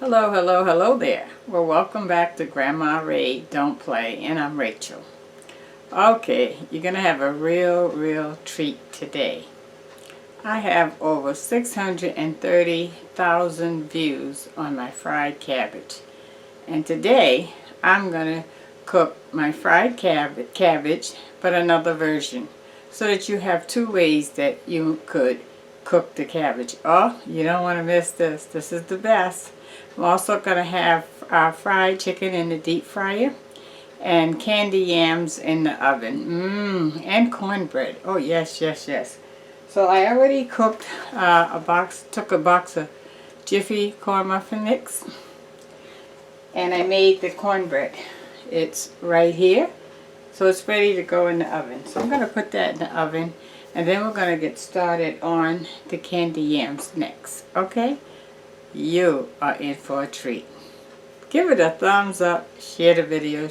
Hello, hello, hello there. Well, welcome back to Grandma Ray Don't Play, and I'm Rachel. Okay, you're going to have a real treat today. I have over 630,000 views on my fried cabbage. And today, I'm going to cook my fried cabbage, but another version, so that you have two ways that you could cook the cabbage. Oh, you don't want to miss this. This is the best. I'm also going to have fried chicken in the deep fryer and candy yams in the oven. And cornbread. Oh, yes, yes, yes. So I already cooked took a box of Jiffy corn muffin mix, and I made the cornbread. It's right here. So it's ready to go in the oven. So I'm going to put that in the oven, and then we're going to get started on the candy yams next. Okay? You are in for a treat. Give it a thumbs up, share the video,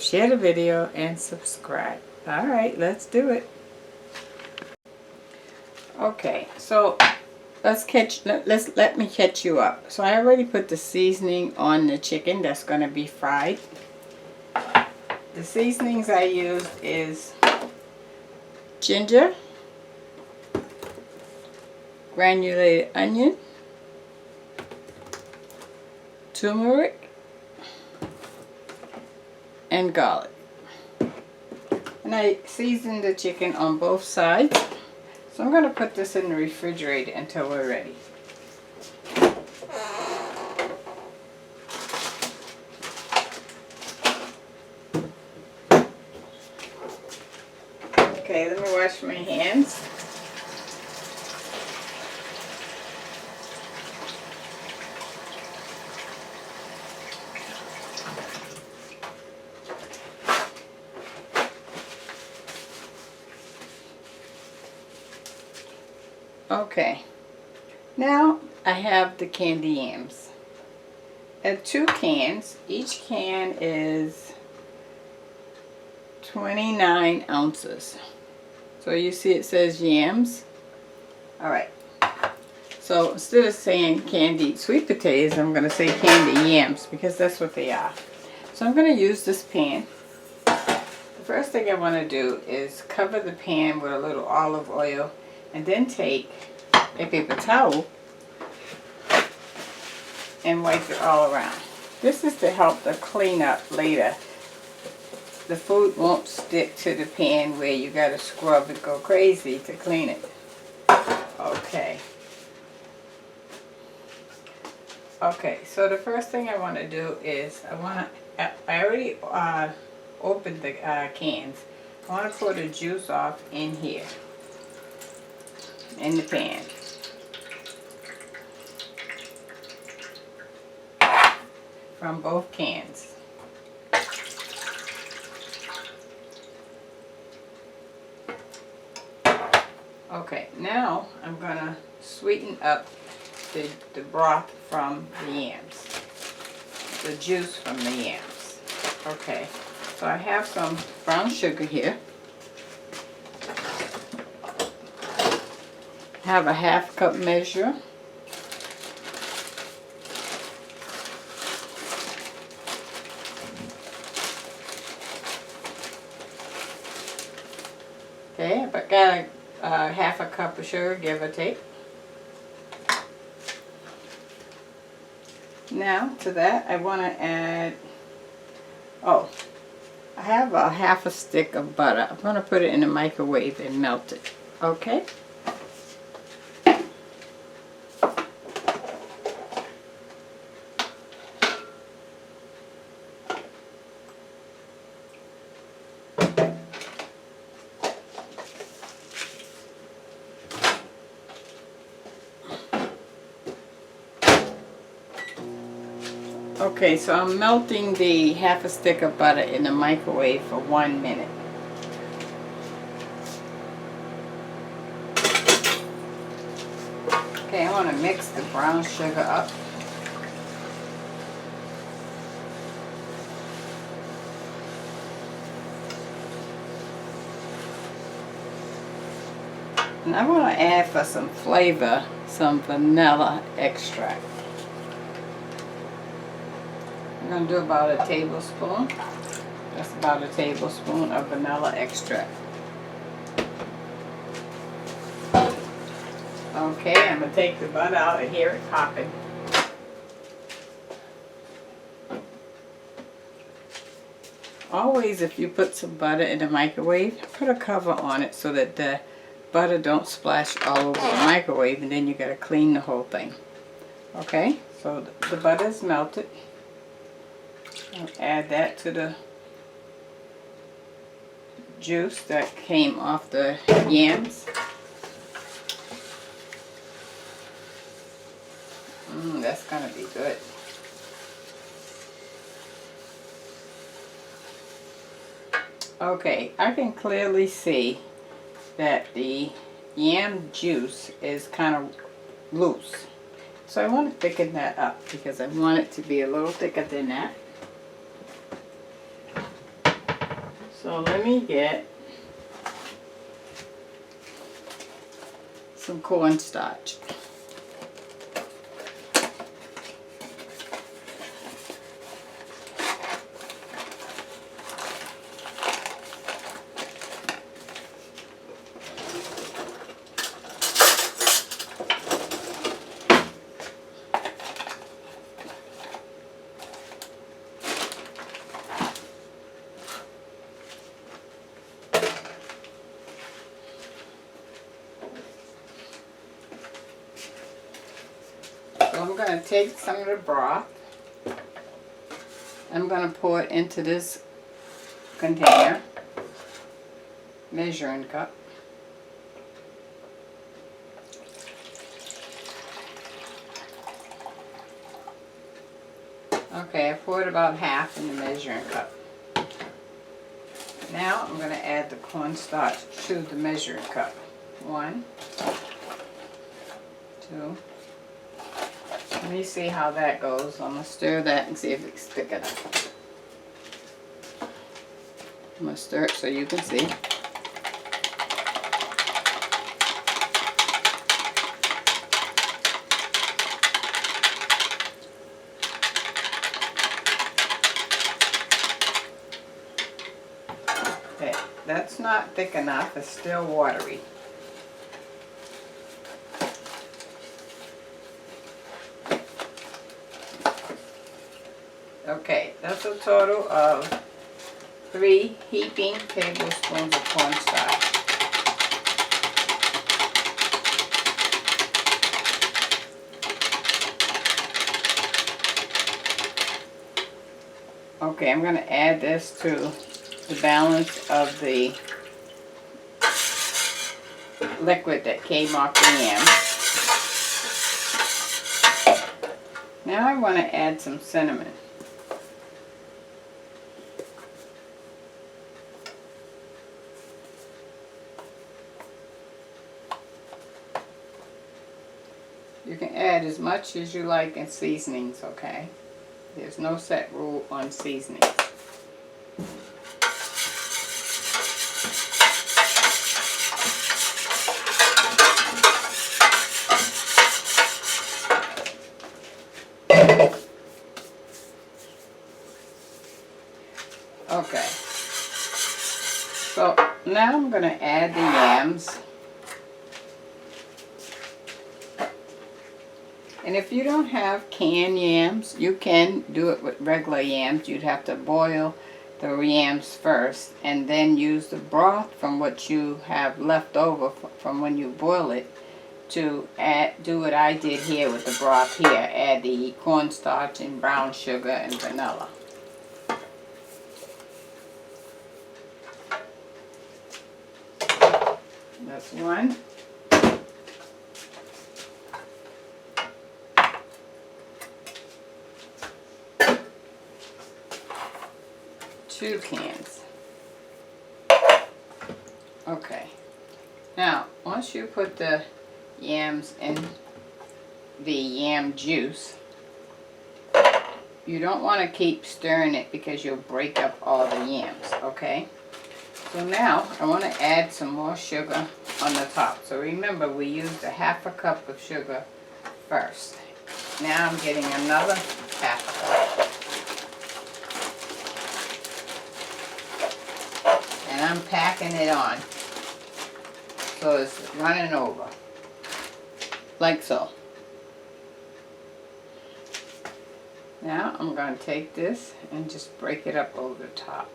and subscribe. Alright, let's do it. Okay, so let me catch you up. So I already put the seasoning on the chicken that's going to be fried. The seasonings I used is ginger, granulated onion, turmeric, and garlic. And I seasoned the chicken on both sides. So I'm going to put this in the refrigerator until we're ready. Okay, let me wash my hands. Okay, now I have the candy yams. I have 2 cans. Each can is 29 ounces. So you see it says yams. Alright, so instead of saying candied sweet potatoes, I'm going to say candy yams because that's what they are. So I'm going to use this pan. The first thing I want to do is cover the pan with a little olive oil, and then take a paper towel and wipe it all around. This is to help the clean up later. The food won't stick to the pan where you gotta scrub and go crazy to clean it. Okay. Okay, so the first thing I want to do is I already opened the cans. I want to pour the juice off in here, in the pan. From both cans. Okay, now I'm going to sweeten up the broth from the yams. The juice from the yams. Okay, so I have some brown sugar here. I have a 1/2 cup measure. Okay, I've got a 1/2 cup of sugar, give or take. Now to that I want to add, I have a 1/2 stick of butter. I'm going to put it in the microwave and melt it. Okay? Okay, so I'm melting the 1/2 stick of butter in the microwave for 1 minute. Okay, I want to mix the brown sugar up. And I want to add, for some flavor, some vanilla extract. I'm going to do about a tablespoon. That's about a tablespoon of vanilla extract. Okay, I'm going to take the butter out and hear it popping. Always, if you put some butter in the microwave, put a cover on it so that the butter don't splash all over the microwave, and then you got to clean the whole thing. Okay, so the butter is melted. I'll add that to the juice that came off the yams. That's gonna be good. Okay, I can clearly see that the yam juice is kind of loose. So I want to thicken that up because I want it to be a little thicker than that. So let me get some cornstarch. So I'm going to take some of the broth. I'm going to pour it into this container, measuring cup. Okay, I poured about half in the measuring cup. Now I'm going to add the cornstarch to the measuring cup. 1, 2. Let me see how that goes. I'm going to stir that and see if it's thick enough. I'm going to stir it so you can see. Okay, that's not thick enough. It's still watery. Okay, that's a total of 3 heaping tablespoons of cornstarch. Okay, I'm going to add this to the balance of the liquid that came off the yam. Now I want to add some cinnamon. You can add as much as you like in seasonings, okay? There's no set rule on seasonings. Okay. So now I'm going to add the yams. And if you don't have canned yams, you can do it with regular yams. You'd have to boil the yams first and then use the broth from what you have left over from when you boil it to do what I did here with the broth here. Add the cornstarch and brown sugar and vanilla. That's 1. 2 cans. Okay. Now, once you put the yams in the yam juice, you don't want to keep stirring it because you'll break up all the yams, okay? So now, I want to add some more sugar on the top. So remember, we used a half a cup of sugar first. Now I'm getting another half a cup. I'm packing it on. So it's running over. Like so. Now I'm going to take this and just break it up over the top.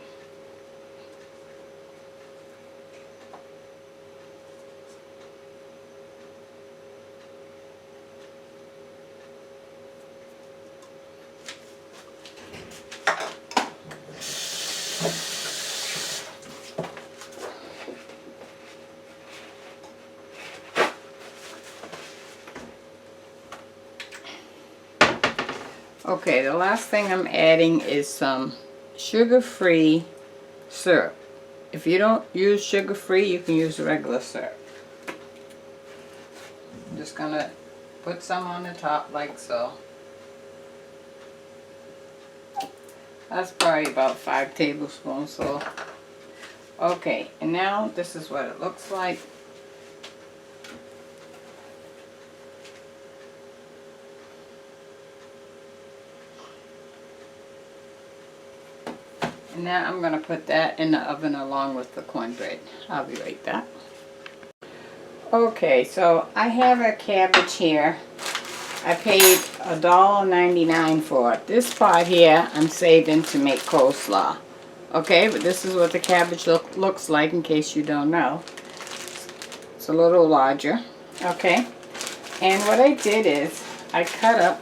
Okay, the last thing I'm adding is some sugar-free syrup. If you don't use sugar-free, you can use regular syrup. I'm just gonna put some on the top like so. That's probably about 5 tablespoons. So, okay, and now this is what it looks like. And now I'm going to put that in the oven along with the cornbread. I'll be right back. Okay, so I have a cabbage here. I paid $1.99 for it. This part here I'm saving to make coleslaw. Okay, but this is what the cabbage looks like in case you don't know. It's a little larger. Okay, and what I did is I cut up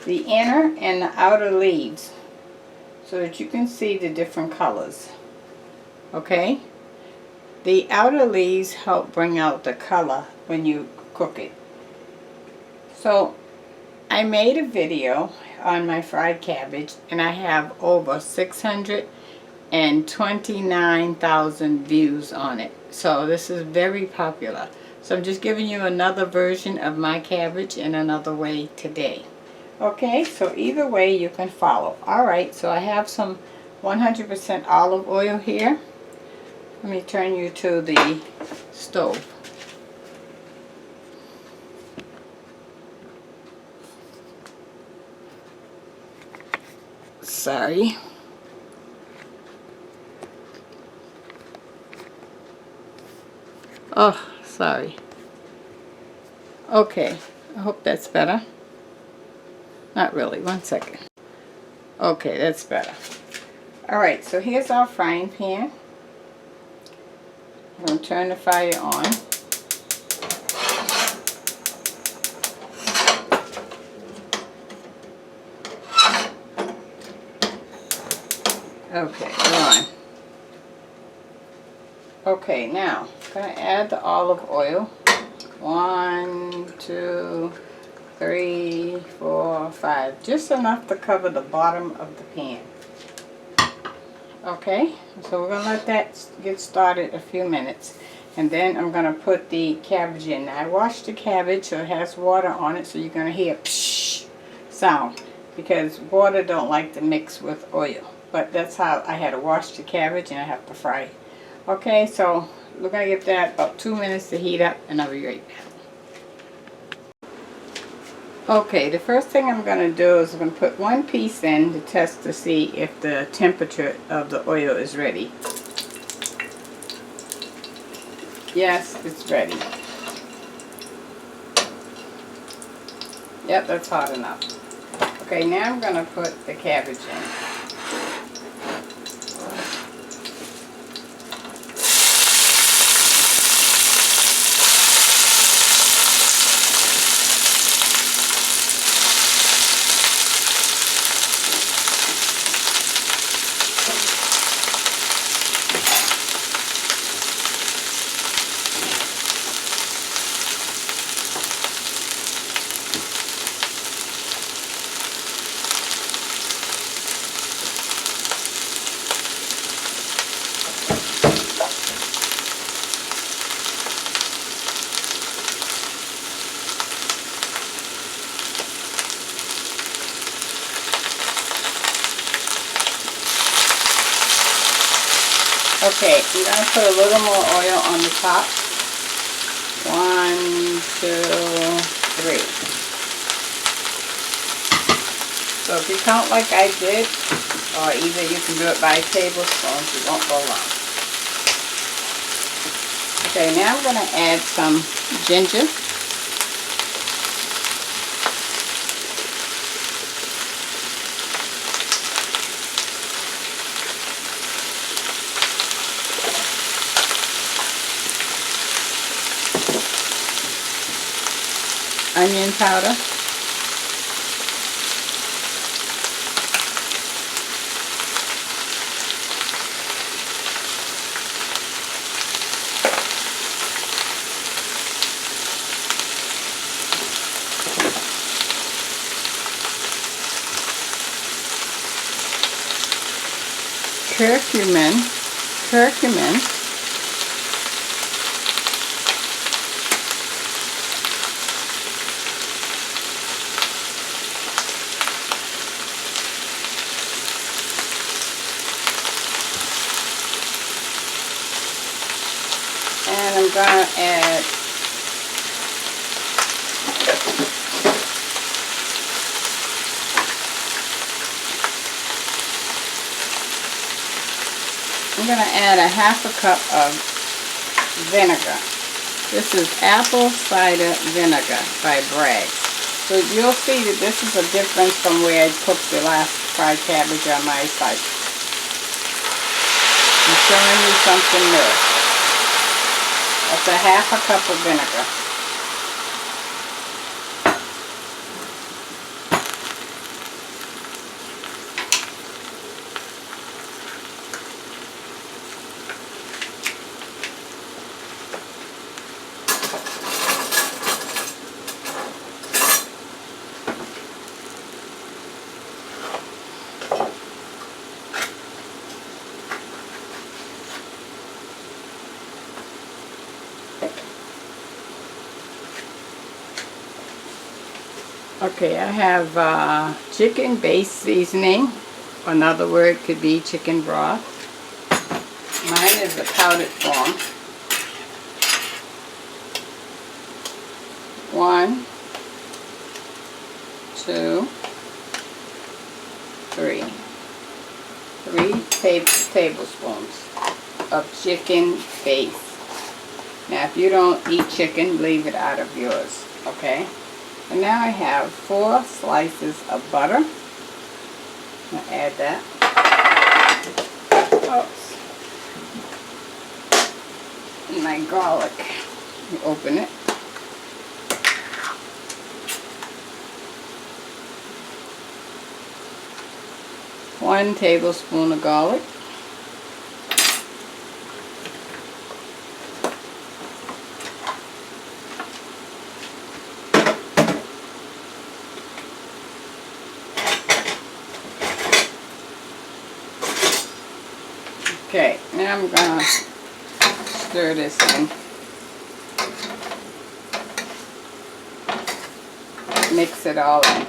the inner and the outer leaves so that you can see the different colors. Okay? The outer leaves help bring out the color when you cook it. So I made a video on my fried cabbage and I have over 629,000 views on it. So this is very popular. So I'm just giving you another version of my cabbage in another way today. Okay, so either way you can follow. Alright, so I have some 100% olive oil here. Let me turn you to the stove. Sorry. Oh, sorry. Okay, I hope that's better. Not really, 1 second. Okay, that's better. Alright, so here's our frying pan. I'm going to turn the fire on. Okay, we're on. Okay, now I'm going to add the olive oil. 1, 2, 3, 4, 5. Just enough to cover the bottom of the pan. Okay, so we're going to let that get started a few minutes. And then I'm going to put the cabbage in. Now I washed the cabbage so it has water on it, so you're going to hear a psh sound. Because water don't like to mix with oil. But that's how I had to wash the cabbage and I have to fry it. Okay, so we're going to give that about 2 minutes to heat up and I'll be right back. Okay, the first thing I'm going to do is I'm going to put one piece in to test to see if the temperature of the oil is ready. Yes, it's ready. Yep, that's hot enough. Okay, now I'm going to put the cabbage in. Okay, I'm going to put a little more oil on the top. 1, 2, 3. So if you count like I did, or either you can do it by tablespoons, you won't go wrong. Okay, now I'm going to add some ginger. Onion powder. Curcumin, and I'm going to add a half a cup of vinegar. This is apple cider vinegar by Bragg. So you'll see that this is a difference from where I cooked the last fried cabbage on my site. I'm showing you something new. That's a half a cup of vinegar. Okay, I have chicken base seasoning. Another word could be chicken broth. Mine is the powdered form. 1, 2, 3. 3 tablespoons of chicken base. Now, if you don't eat chicken, leave it out of yours, okay? And now I have 4 slices of butter. I'm going to add that. Oops. And my garlic. You open it. One tablespoon of garlic. Okay, now I'm going to stir this in. Mix it all in.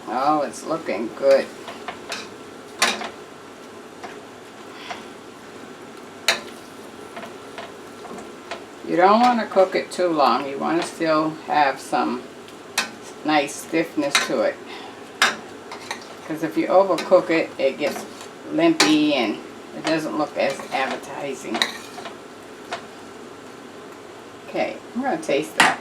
Oh, it's looking good. You don't want to cook it too long. You want to still have some nice stiffness to it. Because if you overcook it, it gets lumpy and it doesn't look as appetizing. Okay, I'm going to taste that.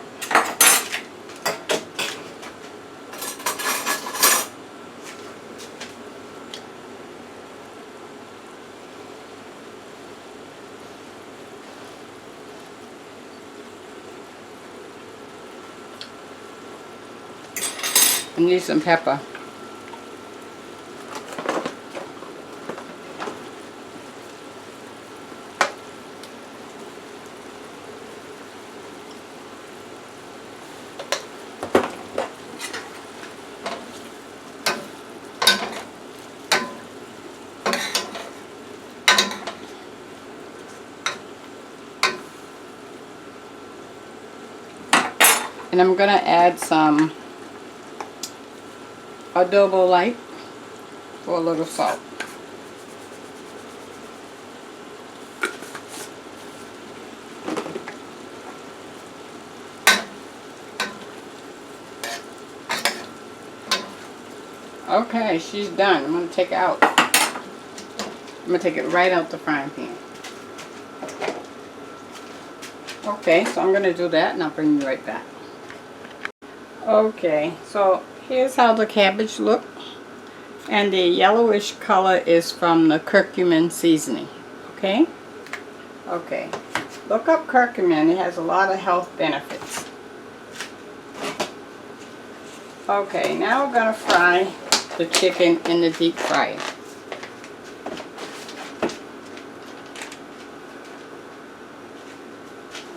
I need some pepper. And I'm going to add some adobo light for a little salt. Okay, she's done. I'm going to take it out. I'm going to take it right out the frying pan. Okay, so I'm going to do that and I'll bring you right back. Okay, so here's how the cabbage looks. And the yellowish color is from the curcumin seasoning. Okay? Okay. Look up curcumin. It has a lot of health benefits. Okay, now we're going to fry the chicken in the deep fryer.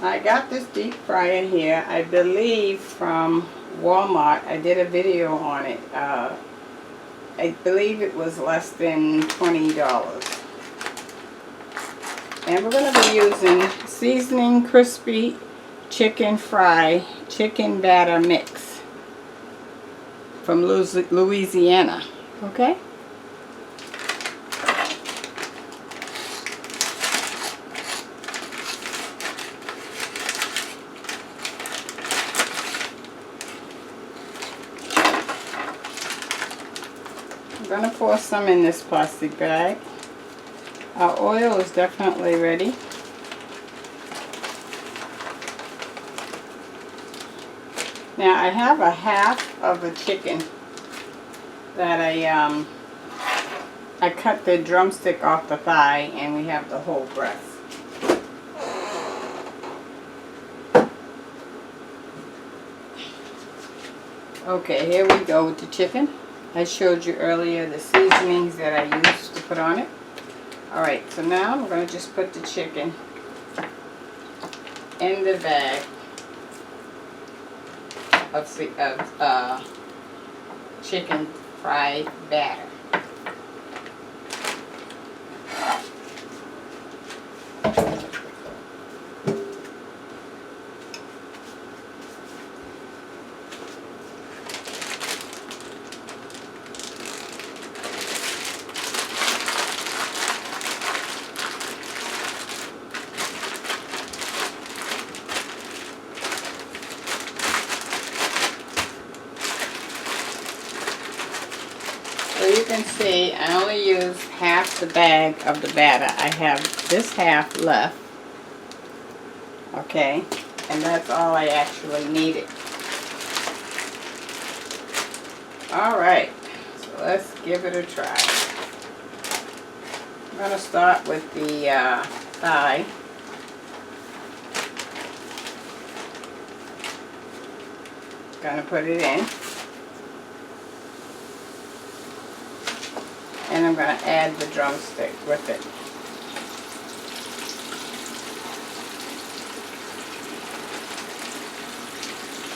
I got this deep fryer here, I believe from Walmart. I did a video on it. I believe it was less than $20. And we're going to be using seasoning crispy chicken fry chicken batter mix from Louisiana. Okay? I'm going to pour some in this plastic bag. Our oil is definitely ready. Now I have a half of the chicken that I cut the drumstick off the thigh, and we have the whole breast. Okay, here we go with the chicken. I showed you earlier the seasonings that I used to put on it. Alright, so now I'm going to just put the chicken in the bag of chicken fried batter. So you can see I only use half the bag of the batter. I have this half left. Okay, and that's all I actually needed. Alright, so let's give it a try. I'm going to start with the thigh. Going to put it in. And I'm going to add the drumstick with it.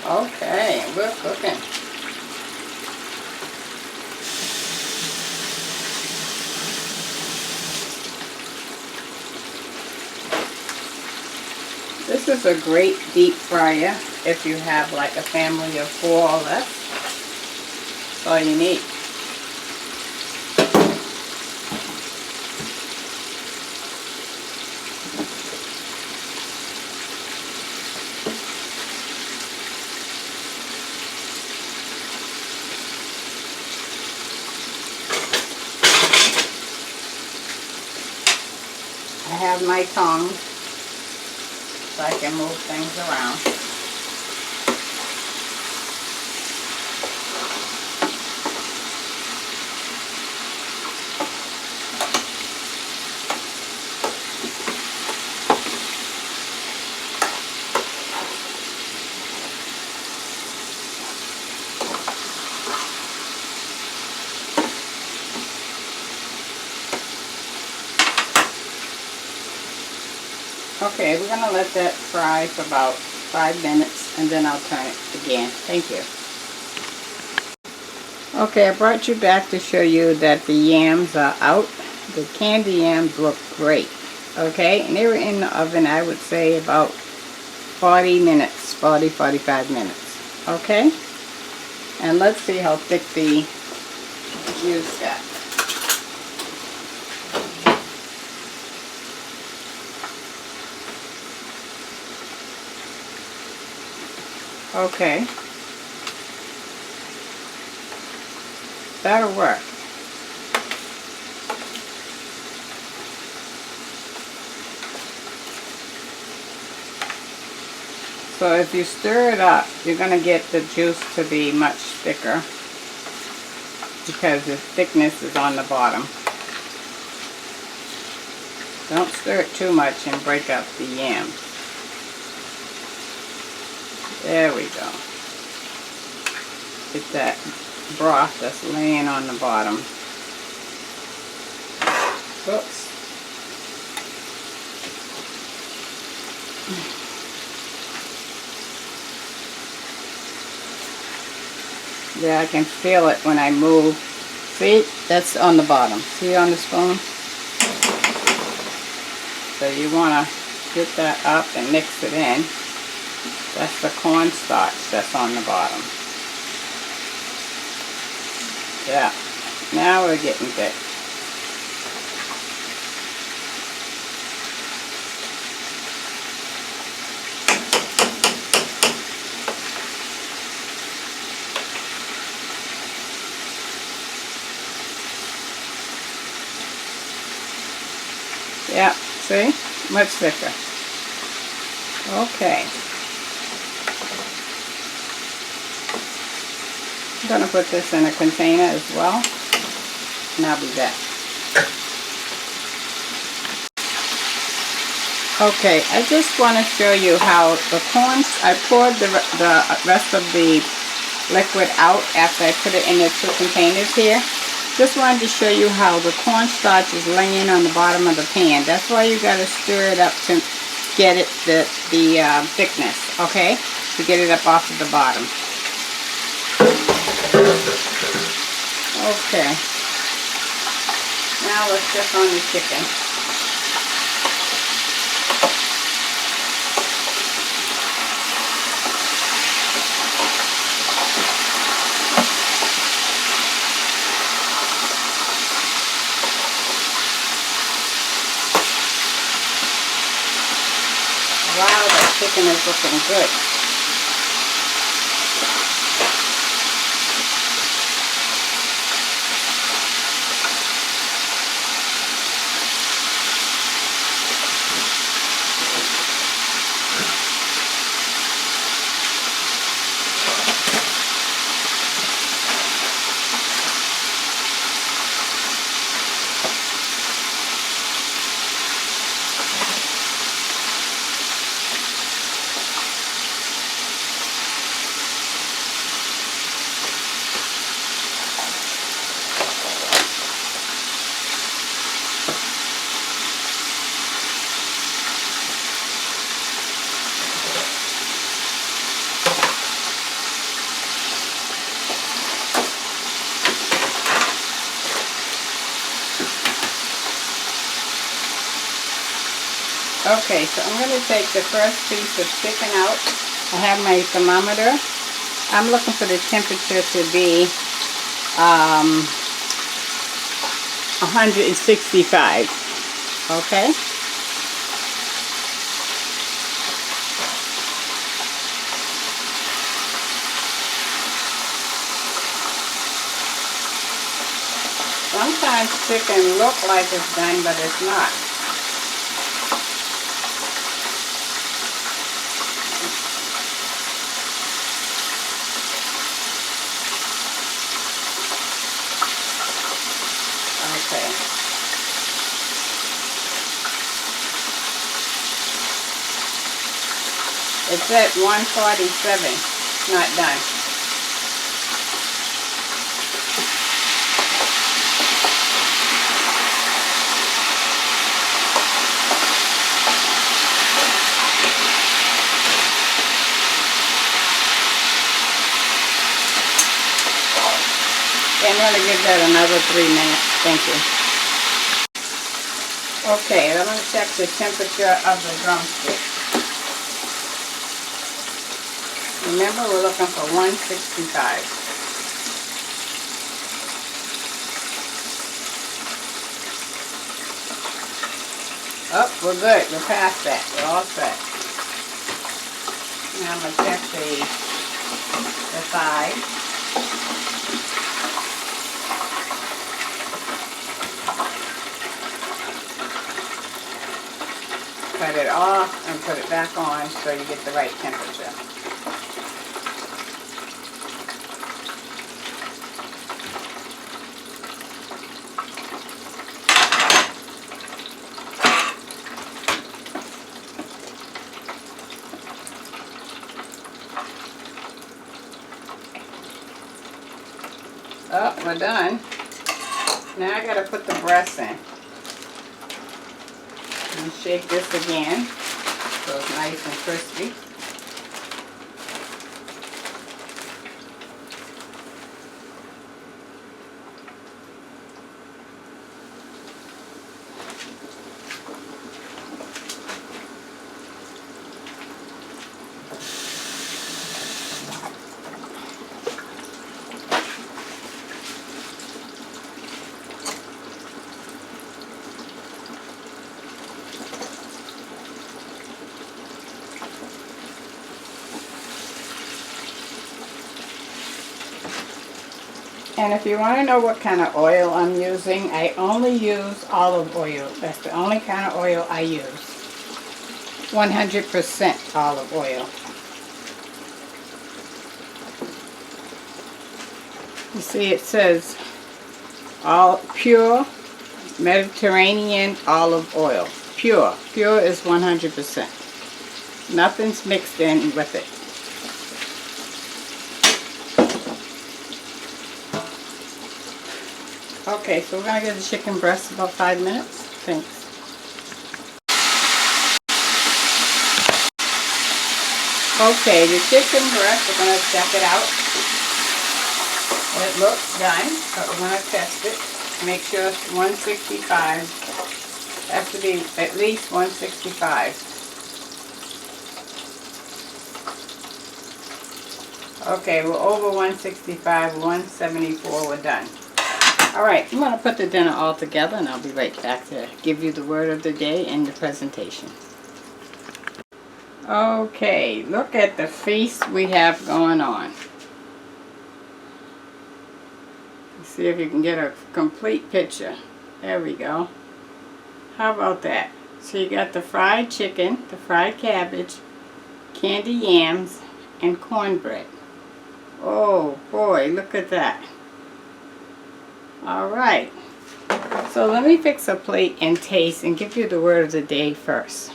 Okay, we're cooking. This is a great deep fryer if you have like a family of 4 or less. That's all you need. I have my tongs so I can move things around. Okay, we're going to let that fry for about 5 minutes and then I'll turn it again. Thank you. Okay, I brought you back to show you that the yams are out. The candy yams look great. Okay, and they were in the oven, I would say about 40 minutes, 45 minutes. Okay, and let's see how thick the juice got. Okay, that'll work. So if you stir it up, you're going to get the juice to be much thicker because the thickness is on the bottom. Don't stir it too much and break up the yams. There we go. Get that broth that's laying on the bottom. Oops. Yeah, I can feel it when I move. See, that's on the bottom. See on the spoon? So you want to get that up and mix it in. That's the cornstarch that's on the bottom. Yeah, now we're getting thick. Yeah, see? Much thicker. Okay. I'm going to put this in a container as well, and I'll be back. Okay, I just want to show you how the I poured the rest of the liquid out after I put it in the two containers here. Just wanted to show you how the cornstarch is laying on the bottom of the pan. That's why you got to stir it up to get it the thickness, okay? To get it up off of the bottom. Okay. Now let's check on the chicken. Wow, that chicken is looking good. Okay, so I'm going to take the first piece of chicken out. I have my thermometer. I'm looking for the temperature to be 165. Okay? Sometimes chicken look like it's done, but it's not. Okay. It's at 147. It's not done. I'm going to give that another 3 minutes. Thank you. Okay, I'm going to check the temperature of the drumstick. Remember, we're looking for 165. Oh, we're good. We're past that. We're all set. Now I'm going to check the thigh. cut it off and put it back on so you get the right temperature. Oh, we're done. Now I gotta put the breast in. And shake this again so it's nice and crispy. And if you want to know what kind of oil I'm using, I only use olive oil. That's the only kind of oil I use. 100% olive oil. You see it says all pure Mediterranean olive oil. Pure. Pure is 100%. Nothing's mixed in with it. Okay, so we're going to give the chicken breast about 5 minutes. Thanks. Okay, the chicken breast, we're going to check it out. It looks done, but we're going to test it. Make sure it's 165. It has to be at least 165. Okay, we're over 165, 174, we're done. Alright, I'm going to put the dinner all together and I'll be right back to give you the word of the day and the presentation. Okay, look at the feast we have going on. Let's see if you can get a complete picture. There we go. How about that? So you got the fried chicken, the fried cabbage, candy yams, and cornbread. Oh boy, look at that. Alright, so let me fix a plate and taste and give you the word of the day first.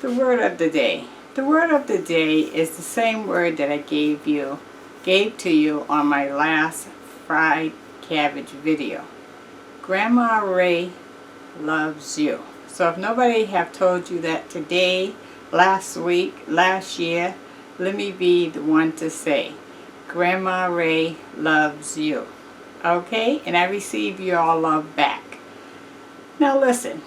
The word of the day. The word of the day is the same word that I gave to you on my last fried cabbage video. Grandma Ray loves you. So if nobody have told you that today, last week, last year, let me be the one to say, Grandma Ray loves you. Okay? And I receive your love back. Now listen,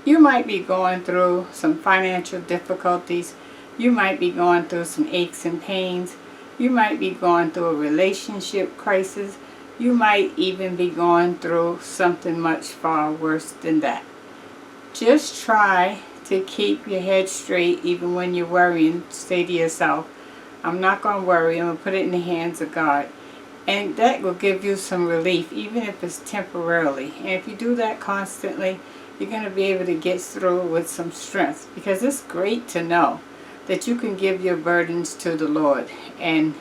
you might be going through some financial difficulties. You might be going through some aches and pains. You might be going through a relationship crisis. You might even be going through something much far worse than that. Just try to keep your head straight even when you're worrying. Say to yourself, I'm not going to worry. I'm going to put it in the hands of God. And that will give you some relief, even if it's temporarily. And if you do that constantly, you're going to be able to get through with some strength. Because it's great to know that you can give your burdens to the Lord and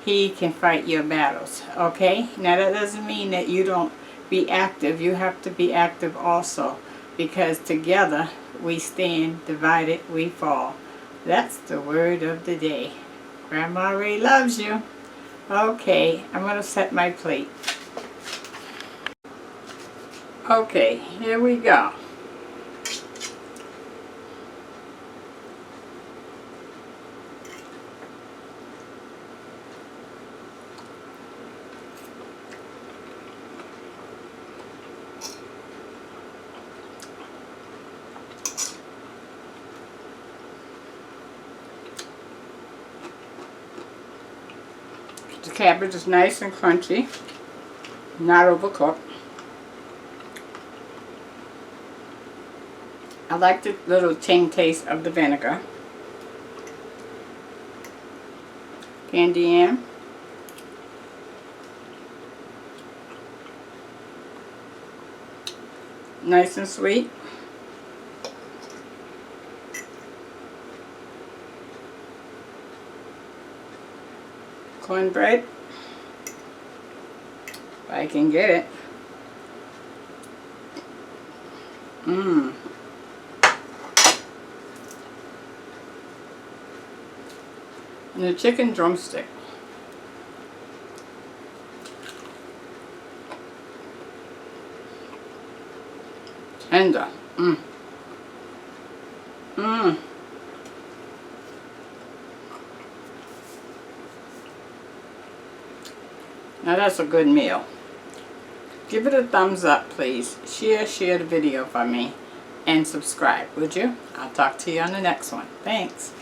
He can fight your battles. Okay? Now that doesn't mean that you don't be active. You have to be active also. Because together we stand, divided we fall. That's the word of the day. Grandma Ray loves you. Okay, I'm going to set my plate. Okay, here we go. The cabbage is nice and crunchy, not overcooked. I like the little tang taste of the vinegar. Candy yam. Nice and sweet. cornbread, if I can get it. Mmm. And a chicken drumstick. Tender. Mmm. Mmm. Now that's a good meal. Give it a thumbs up, please. Share the video for me. And subscribe, would you? I'll talk to you on the next one. Thanks.